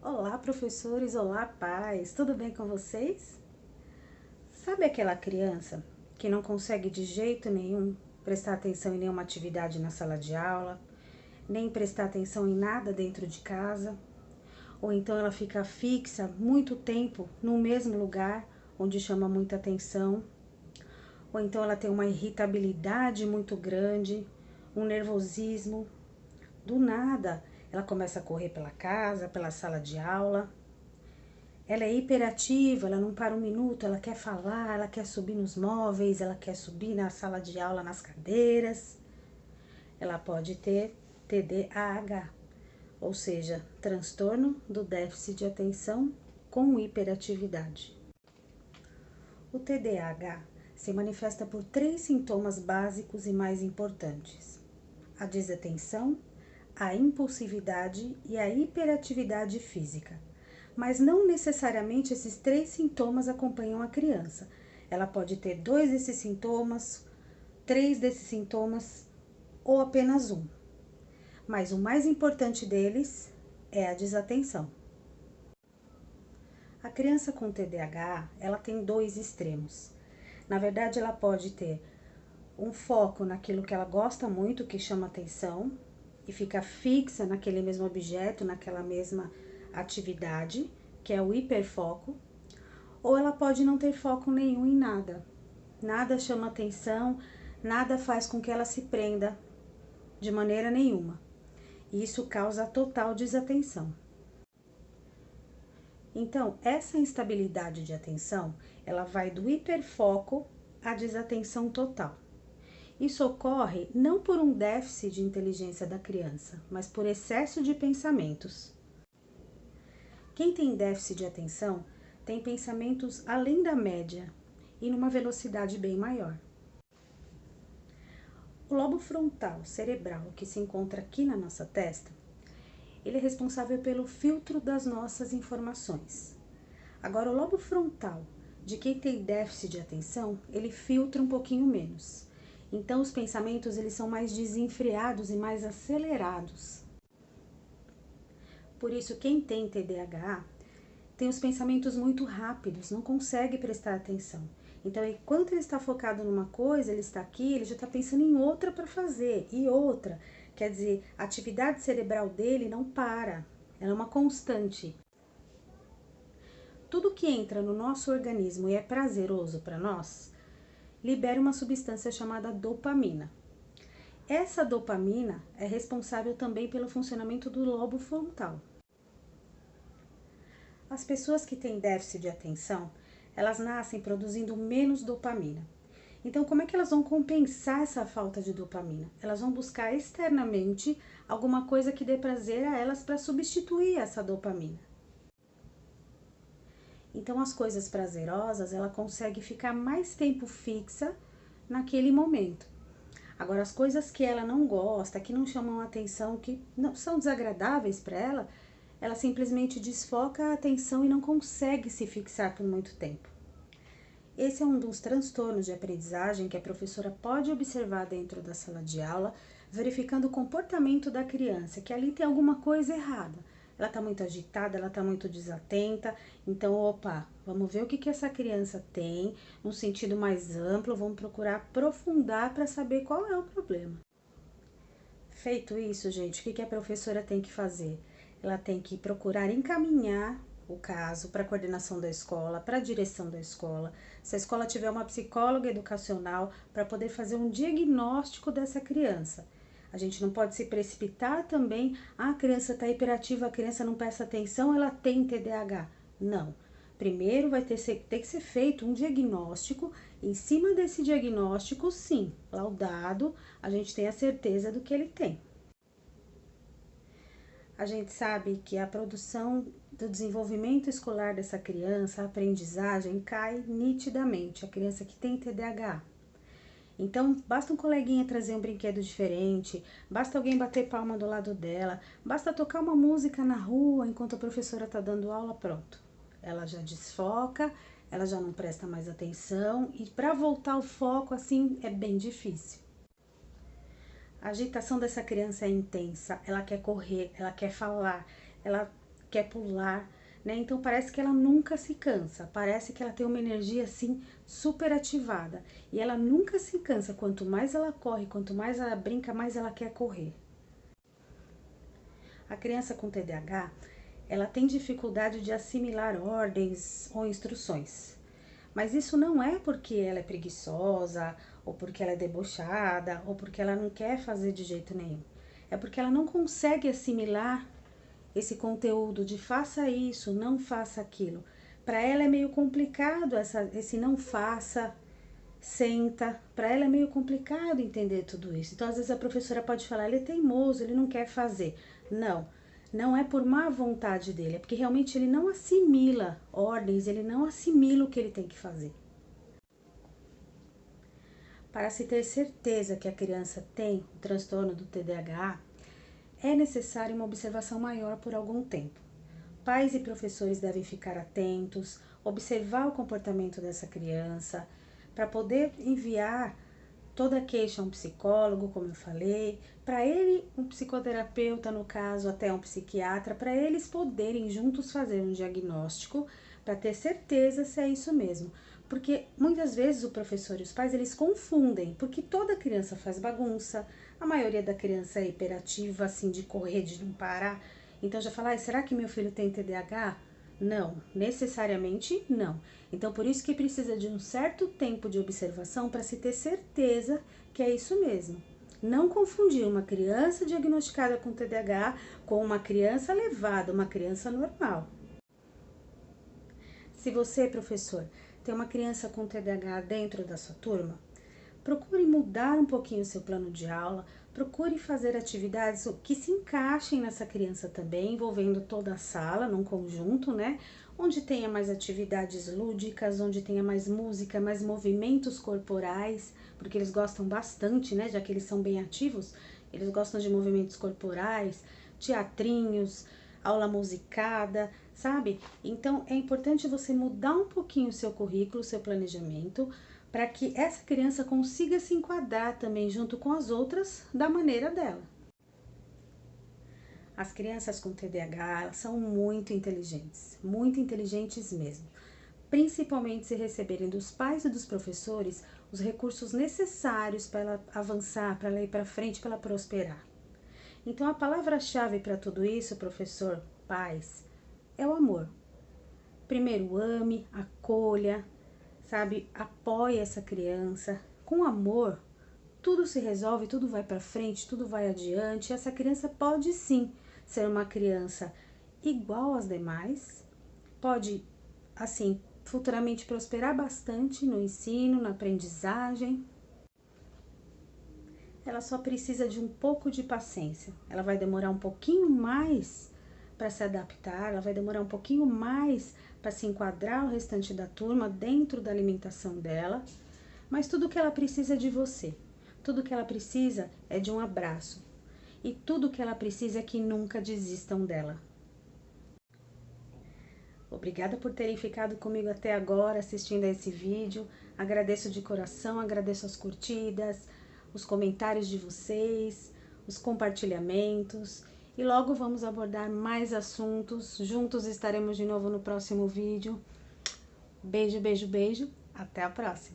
Olá, professores! Olá, pais! Tudo bem com vocês? Sabe aquela criança que não consegue de jeito nenhum prestar atenção em nenhuma atividade na sala de aula, nem prestar atenção em nada dentro de casa? Ou então ela fica fixa muito tempo no mesmo lugar onde chama muita atenção? Ou então ela tem uma irritabilidade muito grande, um nervosismo? Do nada, ela começa a correr pela casa, pela sala de aula. Ela é hiperativa, ela não para um minuto, ela quer falar, ela quer subir nos móveis, ela quer subir na sala de aula, nas cadeiras. Ela pode ter TDAH, ou seja, transtorno do déficit de atenção com hiperatividade. O TDAH se manifesta por 3 sintomas básicos e mais importantes: a desatenção, a impulsividade e a hiperatividade física. Mas não necessariamente esses 3 sintomas acompanham a criança. Ela pode ter 2 desses sintomas, 3 desses sintomas ou apenas um. Mas o mais importante deles é a desatenção. A criança com TDAH, ela tem 2 extremos. Na verdade, ela pode ter um foco naquilo que ela gosta muito, que chama atenção, e fica fixa naquele mesmo objeto, naquela mesma atividade, que é o hiperfoco, ou ela pode não ter foco nenhum em nada. Nada chama atenção, nada faz com que ela se prenda de maneira nenhuma. E isso causa total desatenção. Então, essa instabilidade de atenção, ela vai do hiperfoco à desatenção total. Isso ocorre não por um déficit de inteligência da criança, mas por excesso de pensamentos. Quem tem déficit de atenção tem pensamentos além da média e numa velocidade bem maior. O lobo frontal cerebral, que se encontra aqui na nossa testa, ele é responsável pelo filtro das nossas informações. Agora, o lobo frontal de quem tem déficit de atenção, ele filtra um pouquinho menos. Então, os pensamentos eles são mais desenfreados e mais acelerados. Por isso, quem tem TDAH tem os pensamentos muito rápidos, não consegue prestar atenção. Então, enquanto ele está focado numa coisa, ele está aqui, ele já está pensando em outra para fazer, e outra. Quer dizer, a atividade cerebral dele não para, ela é uma constante. Tudo que entra no nosso organismo e é prazeroso para nós, libera uma substância chamada dopamina. Essa dopamina é responsável também pelo funcionamento do lobo frontal. As pessoas que têm déficit de atenção, elas nascem produzindo menos dopamina. Então, como é que elas vão compensar essa falta de dopamina? Elas vão buscar externamente alguma coisa que dê prazer a elas para substituir essa dopamina. Então, as coisas prazerosas, ela consegue ficar mais tempo fixa naquele momento. Agora, as coisas que ela não gosta, que não chamam a atenção, que não são desagradáveis para ela simplesmente desfoca a atenção e não consegue se fixar por muito tempo. Esse é um dos transtornos de aprendizagem que a professora pode observar dentro da sala de aula, verificando o comportamento da criança, que ali tem alguma coisa errada. Ela está muito agitada, ela está muito desatenta, então, vamos ver o que essa criança tem, num sentido mais amplo, vamos procurar aprofundar para saber qual é o problema. Feito isso, gente, o que a professora tem que fazer? Ela tem que procurar encaminhar o caso para a coordenação da escola, para a direção da escola. Se a escola tiver uma psicóloga educacional, para poder fazer um diagnóstico dessa criança. A gente não pode se precipitar também, a criança está hiperativa, a criança não presta atenção, ela tem TDAH. Não. Primeiro vai ter que ser feito um diagnóstico, em cima desse diagnóstico, sim, laudado, a gente tem a certeza do que ele tem. A gente sabe que a produção do desenvolvimento escolar dessa criança, a aprendizagem, cai nitidamente, a criança que tem TDAH. Então, basta um coleguinha trazer um brinquedo diferente, basta alguém bater palma do lado dela, basta tocar uma música na rua enquanto a professora está dando aula, pronto. Ela já desfoca, ela já não presta mais atenção e para voltar ao foco, assim, é bem difícil. A agitação dessa criança é intensa, ela quer correr, ela quer falar, ela quer pular, né? Então parece que ela nunca se cansa, parece que ela tem uma energia assim super ativada e ela nunca se cansa. Quanto mais ela corre, quanto mais ela brinca, mais ela quer correr. A criança com TDAH, ela tem dificuldade de assimilar ordens ou instruções. Mas isso não é porque ela é preguiçosa, ou porque ela é debochada, ou porque ela não quer fazer de jeito nenhum. É porque ela não consegue assimilar esse conteúdo de faça isso, não faça aquilo. Para ela é meio complicado esse não faça, senta. Para ela é meio complicado entender tudo isso. Então, às vezes a professora pode falar, ele é teimoso, ele não quer fazer. Não, não é por má vontade dele, é porque realmente ele não assimila ordens, ele não assimila o que ele tem que fazer. Para se ter certeza que a criança tem o transtorno do TDAH, é necessário uma observação maior por algum tempo. Pais e professores devem ficar atentos, observar o comportamento dessa criança, para poder enviar toda queixa a um psicólogo, como eu falei, para ele, um psicoterapeuta, no caso, até um psiquiatra, para eles poderem juntos fazer um diagnóstico, para ter certeza se é isso mesmo. Porque muitas vezes o professor e os pais, eles confundem, porque toda criança faz bagunça, a maioria da criança é hiperativa, assim, de correr, de não parar. Então já fala, será que meu filho tem TDAH? Não, necessariamente não. Então, por isso que precisa de um certo tempo de observação para se ter certeza que é isso mesmo. Não confundir uma criança diagnosticada com TDAH com uma criança levada, uma criança normal. Se você, professor, tem uma criança com TDAH dentro da sua turma, procure mudar um pouquinho o seu plano de aula, procure fazer atividades que se encaixem nessa criança também, envolvendo toda a sala, num conjunto, né? Onde tenha mais atividades lúdicas, onde tenha mais música, mais movimentos corporais, porque eles gostam bastante, né? Já que eles são bem ativos, eles gostam de movimentos corporais, teatrinhos, aula musicada, sabe? Então é importante você mudar um pouquinho o seu currículo, o seu planejamento, para que essa criança consiga se enquadrar também junto com as outras da maneira dela. As crianças com TDAH, elas são muito inteligentes mesmo, principalmente se receberem dos pais e dos professores os recursos necessários para ela avançar, para ela ir para frente, para ela prosperar. Então a palavra-chave para tudo isso, professor, pais, é o amor. Primeiro ame, acolha, sabe, apoie essa criança. Com amor, tudo se resolve, tudo vai para frente, tudo vai adiante. Essa criança pode sim ser uma criança igual às demais, pode, assim, futuramente prosperar bastante no ensino, na aprendizagem. Ela só precisa de um pouco de paciência. Ela vai demorar um pouquinho mais para se adaptar, ela vai demorar um pouquinho mais para se enquadrar o restante da turma dentro da alimentação dela, mas tudo que ela precisa é de você. Tudo que ela precisa é de um abraço. E tudo que ela precisa é que nunca desistam dela. Obrigada por terem ficado comigo até agora assistindo a esse vídeo. Agradeço de coração, agradeço as curtidas, os comentários de vocês, os compartilhamentos. E logo vamos abordar mais assuntos. Juntos estaremos de novo no próximo vídeo. Beijo, beijo, beijo. Até a próxima.